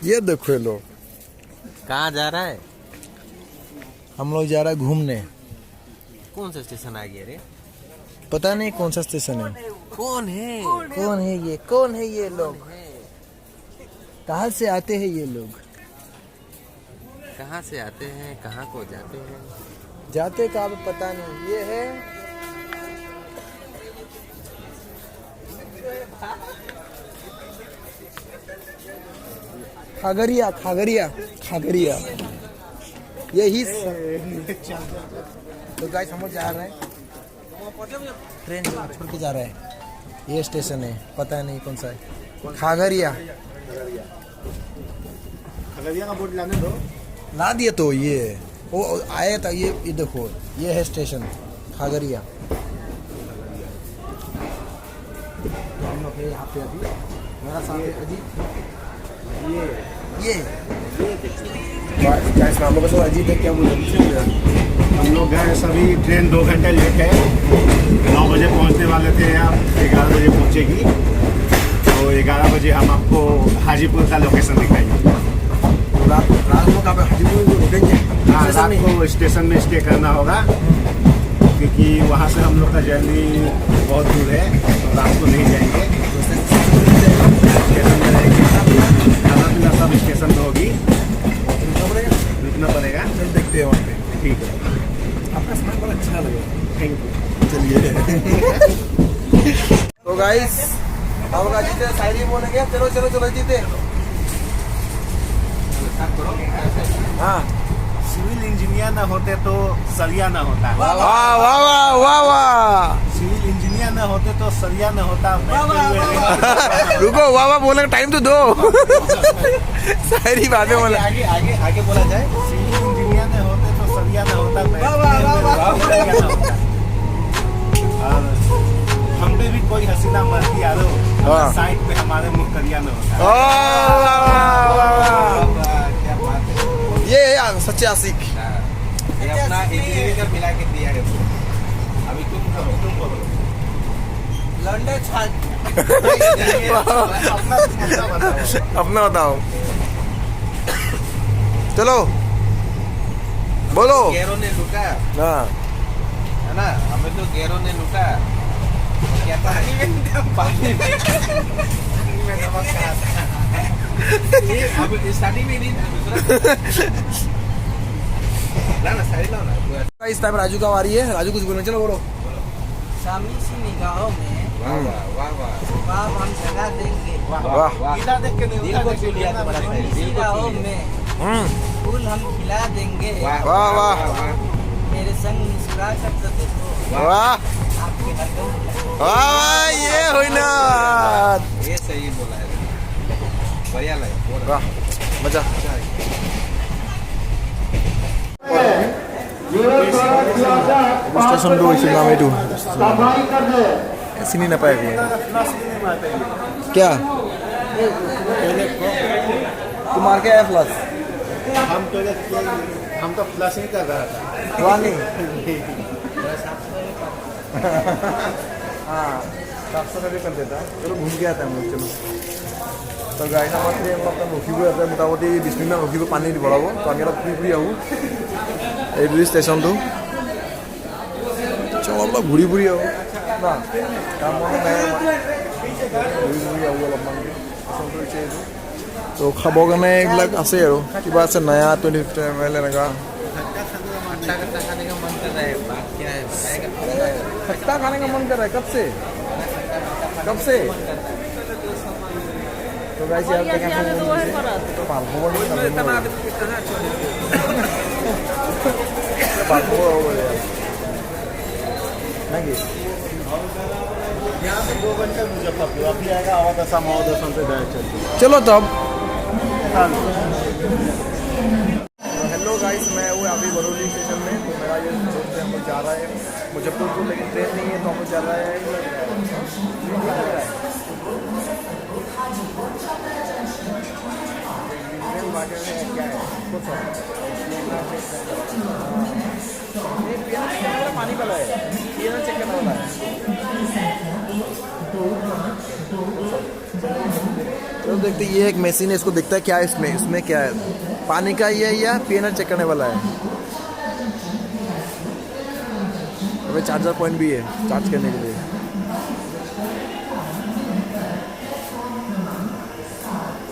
ये देखो लोग कहाँ जा रहा है? हम लोग जा रहा है घूमने। कौन सा स्टेशन आ गया रे? पता नहीं कौन सा स्टेशन है। कौन है? कौन है ये लोग? कहाँ से आते हैं ये लोग? कहाँ से आते हैं, कहाँ को जाते हैं? जाते कहाँ पता नहीं। ये है खागरिया यही तो गाइस हम जा रहे हैं, ट्रेन छोड़ के जा रहे हैं। ये स्टेशन है, पता नहीं कौन सा है। खागरिया का बोर्ड लाने दो। ला दिए तो ये वो आया था। ये देखो ये है स्टेशन खागरिया। हम लोग यहाँ पे अभी मेरा साथ है अजीत। ये गाइस हम लोग को अजीत है क्या बोले? हम लोग गए सभी, ट्रेन 2 घंटे लेट है। 9 बजे पहुंचने वाले थे, आप 11 बजे पहुंचेगी। तो 11 बजे हम आपको हाजीपुर का लोकेशन दिखाएंगे। रात को हाजीपुर रुकेंगे। हाँ, रात को स्टेशन में स्टे करना होगा, क्योंकि वहाँ से हम लोग का जर्नी बहुत दूर है, तो रात को नहीं जाएंगे। स्टेशन में रहेंगे, खाना पीना सब स्टेशन में होगी, रुकना पड़ेगा। चल देखते हैं वहाँ पे। ठीक है, आपका सामान बहुत अच्छा लगा। Thank you. चलिए तो गाइस हम लोग जीते शायरी बोलेंगे। चलो जीते। हाँ, सिविल इंजीनियर ना होते तो सरिया ना होता। वाह वाह वाह वाह। सिविल इंजीनियर ना होते तो सरिया ना होता। रुको, वाह बोलने का टाइम तो दो। सारी बातें बोला। आगे बोला जाए। सिविल इंजीनियर ना होते तो सरिया ना होता। और हम पे भी कोई हसीना मर्दी आ लो, साइड पे हमारे मुँह करिया ना होता। क्या बात है, ये यार सच्चे आशिक। ये अपना इंजीनियरिंग का मिला के दिया है। अभी तुम बोलो लंडन छान। अपना बताओ। चलो बोलो। गेरों ने लूटा, हाँ है ना? हमें तो गेरों ने लूटा। क्या पानी में नमक कहा था। अब स्टार्टिंग में नहीं था, दूसरा साइड लाओ ना। इस टाइम राजू का वारी है। राजू कुछ बोलना, चलो बोलो। शामी सी निगाहों में वाह वाह वाह बाप हम जगा देंगे। वाह इधर देख के दिल को छू लिया तुम्हारा सही। दिल को छू निगाहों लिया। में फूल हम खिला देंगे। वाह वाह मेरे संग मुस्कुरा कर तो देखो, वाह आपके हर गम वाह। ये हुई ना, ये सही बोला है, बढ़िया लगा। वाह मजा। स्टेशन तो इसी नाम है। ऐसी नहीं ना पाएगी क्या? तुम्हारे क्या है फ्लश? हम तो प्लस ही कर रहा था। हुआ नहीं। हाँ, साफ सफाई कर देता। चलो घूम के आता है हम लोग। चलो तो गाड़ी नंबर 3 हम लोग रखी हुई है। मोटामुटी 20 मिनट रखी हुई पानी भराब। तो आगे घूरी आहूँ ये स्टेशन तो। चलो अलग घूरी आहूँ ना, काम मन নাই। ঘূৰি আহোঁ অলপমান। তো খাবৰ কাৰণে এইবিলাক আছে আৰু কিবা আছে নয়া 25 ml এনেকুৱা। खट्टा खाने का मन कर रहा है, बात क्या है? खट्टा खाने का मन कर रहा है। कब से? तो गाइस यार देखा तो ভাল খবৰ नहीं कर ভাল খবৰ हो गया नहीं। यहाँ से 2 घंटे मुजफ्फरपुर, अभी आएगा आवा दशा मवा दशम से डायरेक्ट चलती। चलो तब। हेलो गाइस, मैं हूँ अभी बरौली स्टेशन में। तो मेरा ये दोस्त है, हम लोग जा रहा है मुजफ्फरपुर, लेकिन ट्रेन नहीं है तो हम लोग जा रहा है। पानी वाला है, चेक करने वाला है। चलो देखते ये एक मशीन है, इसको देखता है क्या है इसमें, इसमें क्या है, पानी का ये या पीएनआर चेक करने वाला है। अबे चार्जर पॉइंट भी है चार्ज करने के लिए।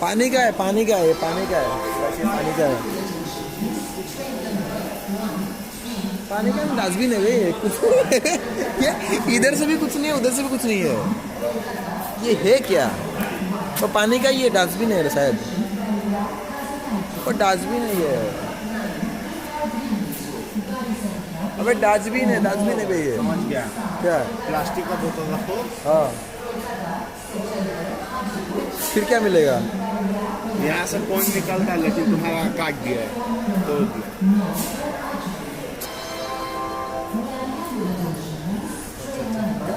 पानी का है, पानी का है, ये पानी का है, वैसे पानी का है, पानी का डस्टबिन है भाई, कुछ ये इधर से भी कुछ नहीं है, उधर से भी कुछ नहीं है, ये है क्या? तो पानी का ये डस्टबिन है शायद, और डस्टबिन है ये, अबे डस्टबिन है भाई ये। समझ गया, क्या? प्लास्टिक का बोतल रखो, हाँ फिर क्या मिलेगा? यहाँ से पॉइंट निकलता है लेकिन तुम्हारा काट दिया है, तोड़ दिया।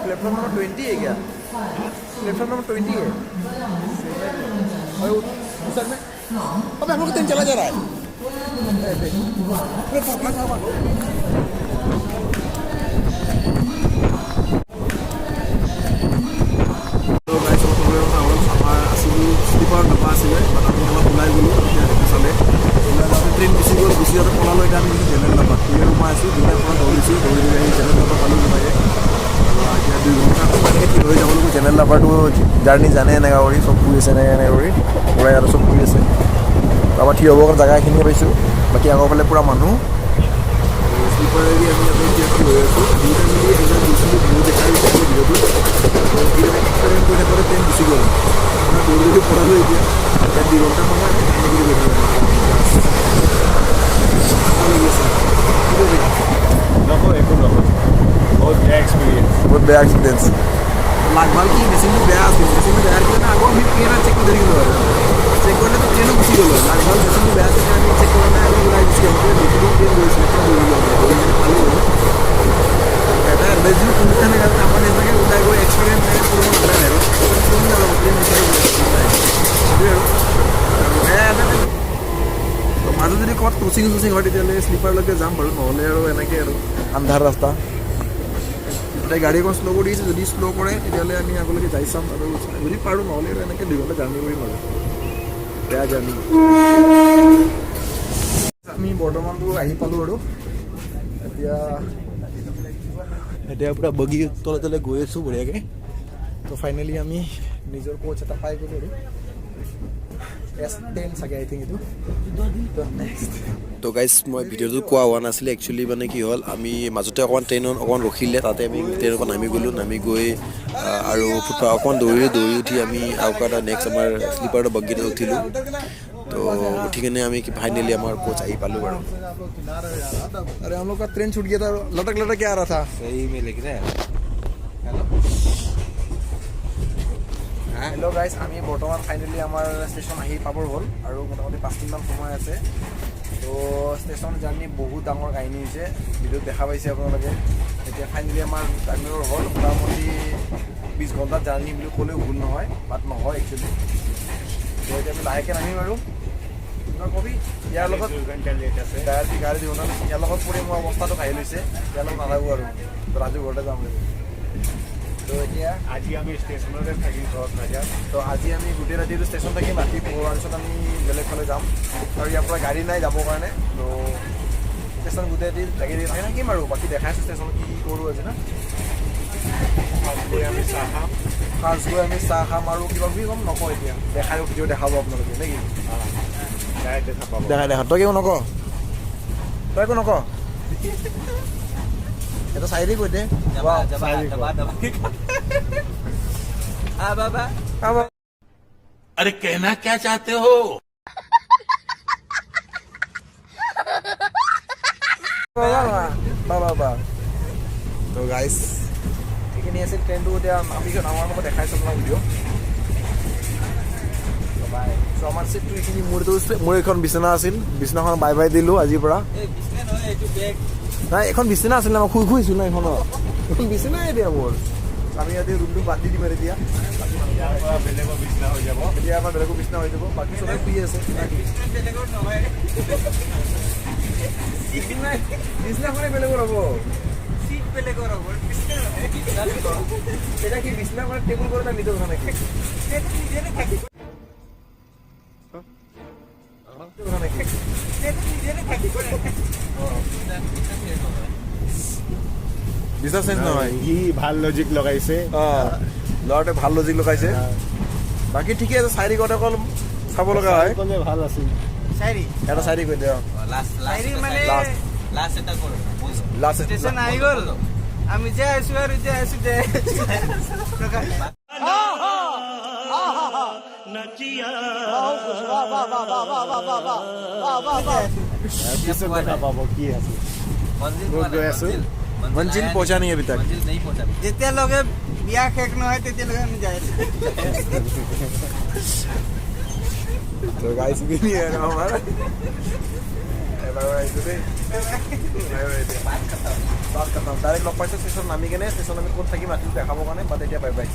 प्लेटफॉर्म नंबर 20 है क्या? प्लेटफॉर्म नंबर 20 है। और सर में अबे हम लोग का ट्रेन चला जा रहा है। तो गाइस আমাৰ আছিলোঁ শ্লিপাৰ ডবা আছিলে, বাট আমি অলপ ওলাই গ'লোঁ, এতিয়া দেখা চালে ওলাই যাওঁতে ট্ৰেইন গুচি গ'ল, গুচি যাওঁতে পলালোঁ, এতিয়া আমি জেনেৰেল ডাব্বাত সোমাই আছোঁ, দুটাৰ পৰা দৌৰিছোঁ, দৌৰি আহি জেনেৰেল ডাব্বা পালোঁ দুটাকে। এতিয়া 2 ঘণ্টা এনেকৈ ঠিক হৈ যাব লাগিব, জেনেৰেল ডাব্বাটো জাৰ্ণি জানে এনেকৈ কৰি চব ফুৰি আছে, এনেকৈ কৰি পূৰা ইয়াতে চব ফুৰি আছে। তাৰপৰা ঠিক হ'ব কাৰণে জেগাখিনিয়ে পাইছোঁ, বাকী আগৰ ফালে পূৰা মানুহ। স্লিপাৰেদি আমি ইয়াতে এতিয়া ঠিক হৈ আছোঁ, দুয়োটা মিলি এজন গৈছিলোঁ, বহুত দেখাই গৈছে ভিডিঅ'টো, এক্সপেৰিমেণ্ট কৰি থাকোঁতে ট্ৰেইন গুচি গ'ল, দৌৰি দৌৰি পলালোঁ। এতিয়া 2 ঘণ্টা সময় এনেকৈ লাগি আছে। रखो एक रखो, बहुत बेया एक्सपीरियंस, बहुत बेया एक्सपिरियेन्स। লাগভাগ কি মেচিনটো বেয়া আছিল, মেচিনটো বেয়া আছিল না, আগৰ আমি পিএনআৰ চেক কৰি দিলোঁ আৰু চেক কৰিলেতো ট্ৰেইনো গুচি গ'লোঁ, লাগভাগ মেচিনটো বেয়া আছিল আমি চেক কৰা নাই, আমি ওলাই গুচি আহোঁতে দেখিলোঁ ট্ৰেইন গৈছিলে, এটা বেজিও কোনটা নাই কাৰণে আমাৰ নিচিনাকৈ ওলাই গৈ এক্সপিৰিয়েঞ্চ নাই কৰিব নালাগে আৰু কোন যাব ট্ৰেইন বিচাৰি সেইটোৱে আৰু মাজত যদি ক'ৰবাত ক্ৰচিং হয় তেতিয়াহ'লে শ্লিপাৰলৈকে যাম বাৰু, নহ'লে আৰু এনেকৈ আৰু আন্ধাৰ ৰাস্তা। এতিয়া গাড়ী এখন শ্ল' কৰি দিছে, যদি শ্ল' কৰে তেতিয়াহ'লে আমি আগলৈকে যাই চাম, আৰু যদি পাৰোঁ নহ'লে আৰু এনেকৈ 2 ঘণ্টা জাৰ্ণি কৰিম আৰু বেয়া জাৰ্ণি। আমি বৰ্তমানটো আহি পালোঁ আৰু এতিয়া পূৰা বগী তলে তলে গৈ আছোঁ বঢ়িয়াকৈ। তো ফাইনেলি আমি নিজৰ কোচ এটা পাই গ'লোঁ আৰু S10 চাগে আই থিংক এইটো। তো গাইজ মই ভিডিঅ'টো কোৱা হোৱা নাছিলে, একচুৱেলি মানে কি হ'ল, আমি মাজতে অকণমান ট্ৰেইনত অকণমান ৰখিলে, তাতে আমি ট্ৰেইনৰ পৰা নামি গ'লোঁ, নামি গৈ আৰু ফুটপাথ অকণমান দৌৰি উঠি আমি আৰু এটা নেক্সট আমাৰ শ্লিপাৰৰ বগীত উঠিলোঁ। তো উঠি কিনে আমি फाइनली हमारा कोच आई पालू बड़ा। अरे हम लोग का ट्रेन छूट गया था, लटक लटक के आ रहा था। सही में लिख रहे हैं। हेलो गाइस, आमी बर्तमान फाइनली आमार स्टेशन आহি পাবৰ হ'ল আৰু মোটামুটি 5 দিনমান সময় আছে। তো স্টেশন জাৰ্নি বহুত ডাঙৰ কাহিনী হৈছে, ভিডিঅ'ত দেখা পাইছে আপোনালোকে। এতিয়া ফাইনেলি আমাৰ টাইমৰ হ'ল মোটামুটি 20 ঘণ্টা জাৰ্নি বুলি ক'লেও ভুল নহয়, বাট নহয় একচুৱেলি। তো এতিয়া আমি লাহেকৈ নামিম আৰু কবি ইয়াৰ লগত 2 ঘণ্টা লেট আছে, গাড়ী দিব না, ইয়াৰ লগত পৰি মোৰ অৱস্থাটো খাই লৈছে, ইয়াৰ লগত নালাগো আৰু। তো ৰাজু ঘৰতে যাম। তো এতিয়া আজি আমি ষ্টেচনতে থাকিম, ঘৰত নাযাম। তো আজি আমি গোটেই ৰাতিটো ষ্টেচন থাকিম, ৰাতি পোৱাৰ পিছত আমি বেলেগ ফালে যাম, আৰু ইয়াৰ পৰা গাড়ী নাই যাবৰ কাৰণে। তো ষ্টেচন গোটেই ৰাতি লাগি থাকিম আৰু বাকী দেখাইছোঁ ষ্টেচন কি কৰোঁ আজি না। ফাৰ্ষ্ট গৈ আমি চাহ খাম আৰু কিবা কিবি কম নকওঁ, এতিয়া দেখাই ভিডিঅ' দেখাব আপোনালোকে নেকি? দেখা তই একো নক, তই একো নক, এটা চাইৰি কৈ দে। अरे कहना क्या चाहते हो? তো গাইজ এইখিনি আছিল ট্ৰেইনটো। এতিয়া আমি আমাৰ লগত দেখাইছোঁ আপোনাৰ ভিডিঅ'। চ' আমাৰ চিটটো এইখিনি মোৰ এইখন বিচনা আছিল, বিচনাখন বাই বাই দিলোঁ আজিৰ পৰা। নাই এখন বিচনা আছিল, মই শুইছোঁ না এইখনত, এখন বিচনাই দিয়া মোৰ। আমি ইয়াতে ৰুমটো বাদ দি দিম আৰু এতিয়া বেলেগৰ বিছনা হৈ যাব, এতিয়া আমাৰ বেলেগৰ বিচনা হৈ যাব, বাকী চবে শুই আছে। বিচনাখনে বেলেগৰ হ'ব, এটা কি বিচনা মানে টেবুল কৰে তাৰ নিজৰ কাৰণে। বিজনেছ চেঞ্জ নহয় সি ভাল লজিক লগাইছে অঁ ল'ৰাটোৱে ভাল লজিক লগাইছে বাকী ঠিকে আছে চাইৰি কথা অকল চাব লগা হয় ক'লে ভাল আছিল शायरी এটা চাইৰি কৈ দিয়ক शायरी মানে লাস্ট এটা কৰো লাষ্ট স্টেশন আহি গ'ল আমি যে আছো আৰু যে আছো যে পিছত দেখা পাব কি আছে मंजिल रोड गए ऐसे? मंजिल पहुंचा नहीं अभी तक। मंजिल नहीं पहुंचा যেতিয়ালৈকে বিয়া শেষ নহয় তেতিয়ালৈকে আমি যাই আছো तो गाइस भी नहीं है ना हमारा बाय बाय today बात करता हूं डायरेक्ट लग पाइছে স্টেশন নামি কেনে স্টেশন আমি কোন থাকি মাতি দেখাব কাৰণে বাট এতিয়া বাই বাই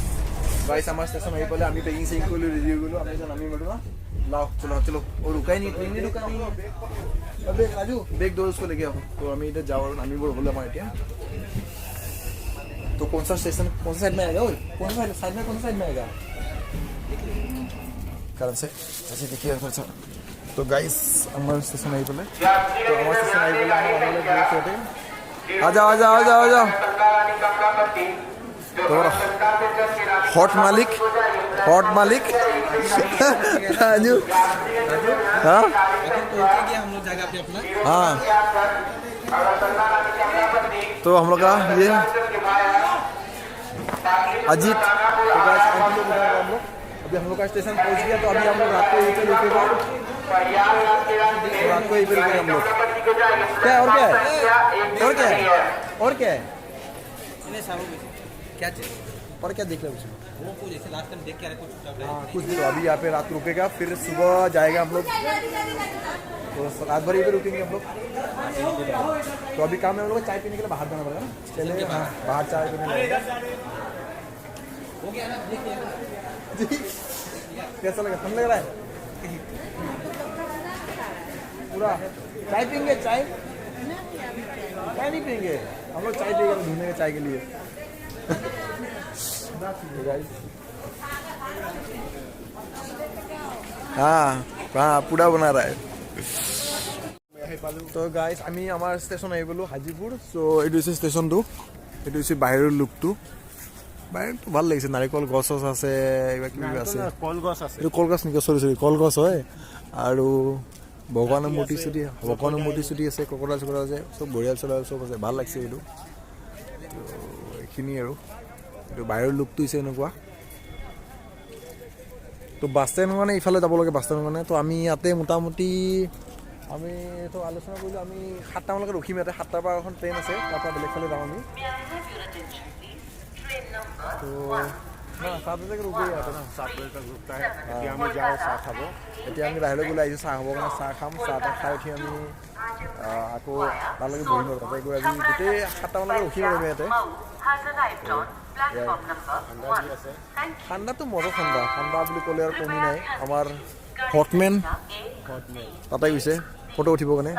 गाइस আমাৰ স্টেশন আহি পলে আমি পেকিং চেকিং কৰিলো ৰেডি হৈ গলো আমি যেন আমি মেডো না लाओ चलो चलो और रुका ही नहीं ट्रेन नहीं रुका नहीं अबे राजू बैग दो उसको लेके आओ तो हम इधर जाओ और नामी बोल बोले हमारे यहाँ तो कौन सा स्टेशन कौन सा साइड में आएगा ओए कौन सा साइड में कौन सा साइड में आएगा कारण से ऐसे देखिए फिर से तो गाइस हमारे स्टेशन आई बोले तो हमारे स्टेशन आई बोले हम लोग गए थे आ जाओ आ जाओ आ जाओ आ जाओ तो हॉट मालिक राजू हाँ पहुंच गया हम लोग जगह पे अपना हाँ तो हम लोग का ये अजीत तो गाइस हम लोग अभी हम लोग का स्टेशन पहुंच गया तो अभी हम लोग रात को यहीं पे रुकेगा रात को यहीं पे रुकेंगे हम लोग क्या है और क्या है और क्या है और क्या है इन्हें साहब क्या चाहिए और क्या देख रहे हो उसमें वो कुछ जैसे लास्ट टाइम देख के आ रहे कुछ चल रहा हाँ कुछ नहीं तो अभी यहाँ पे रात रुकेगा फिर सुबह जाएगा हम लोग तो रात भर यहीं पे रुकेंगे हम लोग तो अभी काम है हम लोग को चाय पीने के लिए बाहर जाना पड़ेगा ना चले हाँ बाहर चाय पीने लगेगा हो गया ना देखिए कैसा लगा ठंड लग रहा है पूरा चाय पीएंगे चाय नहीं पियेंगे हम लोग चाय पिएंगे ढूंढेंगे चाय के लिए हाँ हाँ पूरा बना रहा है তো গাইজ আমি আমাৰ ষ্টেচন আহি গ'লোঁ হাজিপুৰ চ' এইটো হৈছে ষ্টেচনটো এইটো হৈছে বাহিৰৰ লুকটো বাহিৰটো ভাল লাগিছে নাৰিকল গছ চছ আছে কিবা কিবি আছে কলগছ আছে এইটো কলগছ নেকি চৰি কলগছ হয় আৰু ভগৱানৰ মূৰ্তি চুটি আছে ককৰা চকৰা আছে চব বঢ়িয়া চলা চব আছে ভাল লাগিছে এইটো তো এইখিনি আৰু এইটো বাহিৰৰ লুকটো হৈছে এনেকুৱা তো বাছ ষ্টেণ্ড মানে ইফালে যাব লাগে বাছ ষ্টেণ্ড মানে তো আমি ইয়াতে মোটামুটি আমি তো আলোচনা কৰিলোঁ আমি 7টা মানলৈকে ৰখিম ইয়াতে 7টাৰ পৰা এখন ট্ৰেইন আছে তাৰপৰা বেলেগ ফালে যাওঁ আমি তো না 7 বজালৈকে ৰখি ইয়াতে না 7 বজে তক रुकता है এতিয়া আমি যাওঁ চাহ খাব এতিয়া আমি বাহিৰলৈ ওলাই আহিছোঁ চাহ খাবৰ কাৰণে চাহ খাম চাহ খাই উঠি আমি আকৌ তালৈকে বহিম আৰু তাতে গৈ আজি গোটেই 7টা মানলৈকে ৰখিম আৰু ইয়াতে ঠাণ্ডাটো মজা ঠাণ্ডা বুলি ক'লে আৰু কমি নাই আমাৰ হটমেন তাতে গৈছে ফটো উঠিবৰ কাৰণে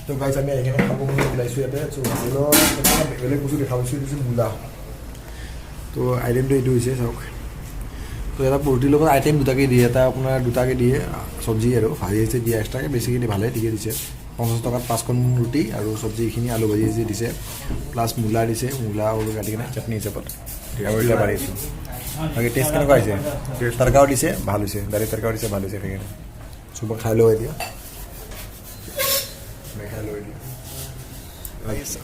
তো গাইজ আমি এইখিনি খাব বুলি ওলাইছোঁ ইয়াতে বেলেগ বস্তু দেখা পাইছোঁ এইটো হৈছে মূলা তো আইটেমটো এইটো হৈছে চাওক তো এটা ৰুটিৰ লগত আইটেম দুটাকৈ দিয়ে এটা আপোনাৰ দুটাকৈ দিয়ে চব্জি আৰু ভাজি আছে দিয়ে এক্সট্ৰাকৈ বেছিখিনি ভালে ঠিকে দিছে 50 টকাত 5খন ৰুটি আৰু চব্জি এইখিনি আলু ভাজি আছে দিছে প্লাছ মূলা দিছে মূলা আৰু কাটি কিনে চাটনি হিচাপত আৰু এতিয়া পাৰিছোঁ বাকী টেষ্ট কেনেকুৱা হৈছে তৰকাৰীও দিছে ভাল হৈছে দালি তৰকাৰীও দিছে ভাল হৈছে সেইকাৰণে চব খাই লওঁ এতিয়া খাই লৈ দিয়া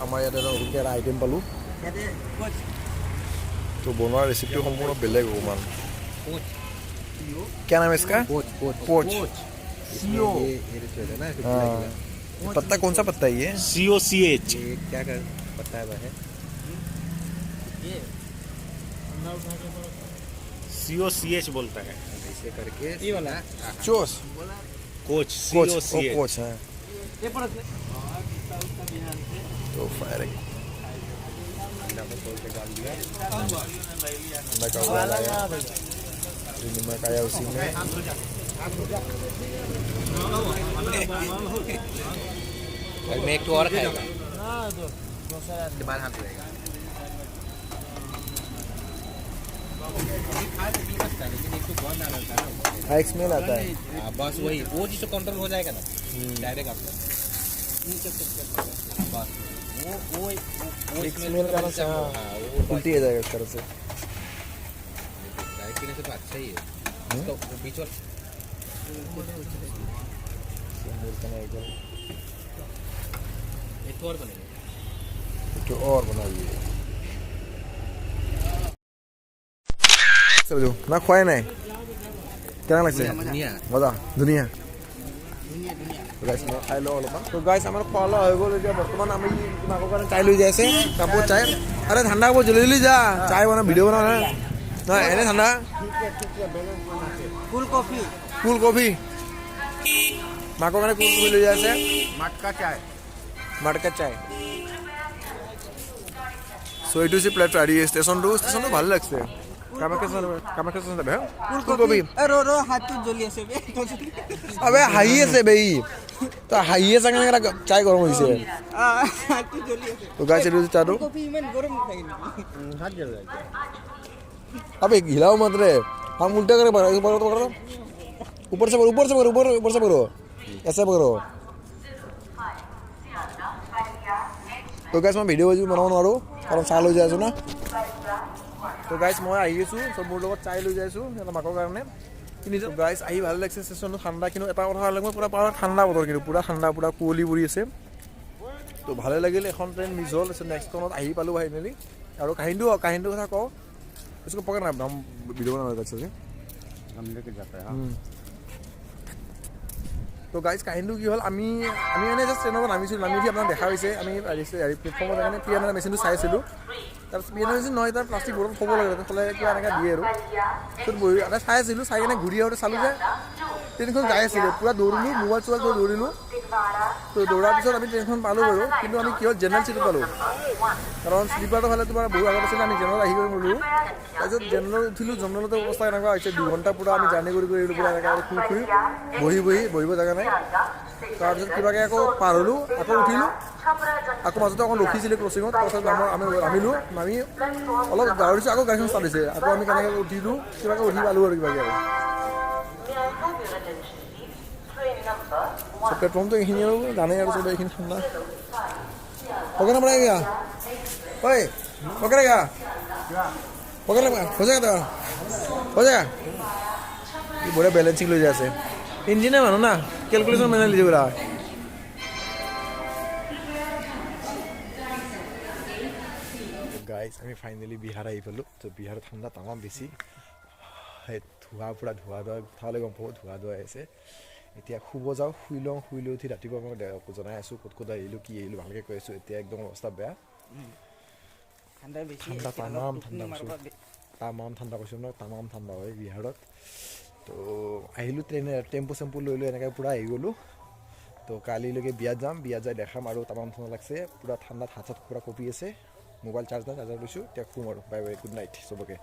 আমাৰ ইয়াতে নতুনকৈ এটা আইটেম পালোঁ তো বনোৱাৰ ৰেচিপিটো সম্পূৰ্ণ বেলেগ অকণমান क्या नाम है इसका पोच पत्ता कौन सा पत्ता है ये COCH क्या कर पता है वह COCH बोलता है ऐसे करके ये वाला चोस कोच कोच COCH कोच है ये पर तो फायरिंग अंडा को खोल के डाल दिया अंडा का उबाल आया नमक आया उसी में मैं एक तो और खाएगा के बाद हाथ रहेगा लेकिन एक तो बहुत ना लगता है एक स्मेल आता है बस वही वो चीज तो कंट्रोल हो जाएगा ना डायरेक्ट आपका बस वो एक स्मेल का ना उल्टी आ जाएगा इस तरह से डायरेक्ट पीने से तो अच्छा ही है इसका वो बीच वाला एक और बनेगा तो और बनाइए समझो ना खुआए नहीं কেমন লাগছে दुनिया মজা ধুনীয়া গাইছ মই খাই লওঁ অলপমান তো গাইছ আমাৰ খোৱা লোৱা হৈ গ'ল এতিয়া বৰ্তমান আমি মাকৰ কাৰণে চাই লৈ যাই আছে কাপোৰ চাই আৰে ঠাণ্ডা হ'ব জলদি জলদি যা চাই বনা ভিডিঅ' বনাওঁ নহয় এনে ঠাণ্ডা ফুল কফি কুল কফি মাকৰ কাৰণে কুল কফি লৈ যাই আছে मटका चाय মাটকা চাই চ' এইটো হৈছে প্লেট ৰেডি ষ্টেচনটো ভাল লাগছে কামাখ্যা ষ্টেচন যাবে কুল কফি रो रो हाथ तो जली আছে বে আবে হাঁহি আছে বেই তো হাঁহি আছে কাৰণে চাই গৰম হৈছে हाथ तो जली আছে তো গাইছ এইটো চাহটো কফি ইমান গরম থাকে নি हाथ जल रहा है अबे हिलाओ मत रे हम उल्टा करे पकड़ो ऊपर से पकड़ो ऐसे पकड़ो तो गाइस मैं वीडियो बनाव নোৱাৰো কাৰণ চাই লৈ যাইছো না তো গাইস মই আহি আছো সব মোৰ লগত চাই লৈ যাইছো এটা মাকৰ কাৰণে কিন্তু গাইস আহি ভাল লাগছে ষ্টেচনটো ঠাণ্ডা কিন্তু এটা কথা ভাল লাগে পুৰা ঠাণ্ডা বতৰ কিন্তু পুৰা ঠাণ্ডা পুৰা কুঁৱলী পৰি আছে তো ভালে লাগিল এখন ট্ৰেইন মিছ হ'ল নেক্সটখনত আহি পালোঁ ফাইনেলি আৰু কাহিনীটো কথা কওঁ इसको पकड़ना हम वीडियो बना रहे थे हम लेके जाता है तो गाइस কাহিনীটো কি হ'ল আমি মানে জাষ্ট ট্ৰেইনত নামি আপোনাক দেখা হৈছে আমি প্লেটফৰ্মত কাৰণে পিয়ানোৰ মেচিনটো চাইছিলোঁ তাৰপিছত পিয়ানোৰ মেচিন নহয় তাৰ প্লাষ্টিক বটল থ'ব লাগে থ'লে কিবা এনেকৈ দিয়ে আৰু তো বহি এটা চাই আছিলোঁ চাই কিনে ঘূৰি আহোঁতে চালোঁ যে ট্ৰেইনখন যাই আছিলে পুৰা দৌৰিলোঁ মোবাইল চোবাইল কৰি দৌৰিলোঁ তো দৌৰাৰ পিছত আমি ট্ৰেইনখন পালোঁ বাৰু কিন্তু আমি কি হ'ল জেনেৰেল চিটত পালোঁ কাৰণ শ্লিপাৰটো ফালে তোমাৰ বহু আগত আছিলে আমি জেনেৰেল আহি কৰি গ'লোঁ তাৰপিছত জেনেৰেল উঠিলোঁ জেনেৰেলতে অৱস্থা এনেকুৱা হৈছে 2 ঘণ্টা পুৰা আমি জাৰ্ণি কৰি পুৰা এনেকৈ শুই বহিব জেগা নাই তাৰপিছত কিবাকৈ আকৌ পাৰ হ'লোঁ আকৌ উঠিলোঁ আকৌ মাজতে অকণ ৰখিছিলে ক্ৰচিঙত তাৰপিছত আমি নামি অলপ দৌৰিছোঁ আকৌ গাড়ীখন ষ্টাৰ্ট হৈছে আকৌ আমি কেনেকৈ উঠিলোঁ কিবাকৈ উঠি পালোঁ আৰু কিবাকৈ আৰু প্লেটফৰ্মটো এইখিনি আৰু জানেই আৰু চবেই এইখিনি ঠাণ্ডা পকেট নাপায় গা ঐ পকেট গা পকেট নাপায় হৈ যায় কি বঢ়িয়া বেলেঞ্চিং লৈ যায় আছে ইঞ্জিনিয়াৰ মানুহ না কেলকুলেশ্যন মানে লিখি কৰা গাইজ আমি ফাইনেলি বিহাৰ আহি পালোঁ তো বিহাৰত ঠাণ্ডা তামাম বেছি সেই ধোৱা উঠালে গম পাব ধোৱা আছে এতিয়া শুব যাওঁ শুই লৈ উঠি ৰাতিপুৱা মই জনাই আছোঁ ক'ত আহিলোঁ কি আহিলোঁ ভালকৈ কৈ আছোঁ এতিয়া একদম অৱস্থা বেয়া ঠাণ্ডা বেছি ঠাণ্ডা তামাম ঠাণ্ডা কৈছোঁ নহয় তামাম ঠাণ্ডা হয় বিহাৰত তো আহিলোঁ টেম্পু চেম্পু লৈ এনেকৈ পূৰা আহি গ'লোঁ তো কালিলৈকে বিয়াত যাম বিয়াত যাই দেখাম আৰু তামাম ঠাণ্ডা লাগছে পূৰা ঠাণ্ডাত হাত চাত পূৰা কঁপি আছে মোবাইল চাৰ্জাৰ লৈছোঁ এতিয়া শুম আৰু বাই গুড নাইট চবকে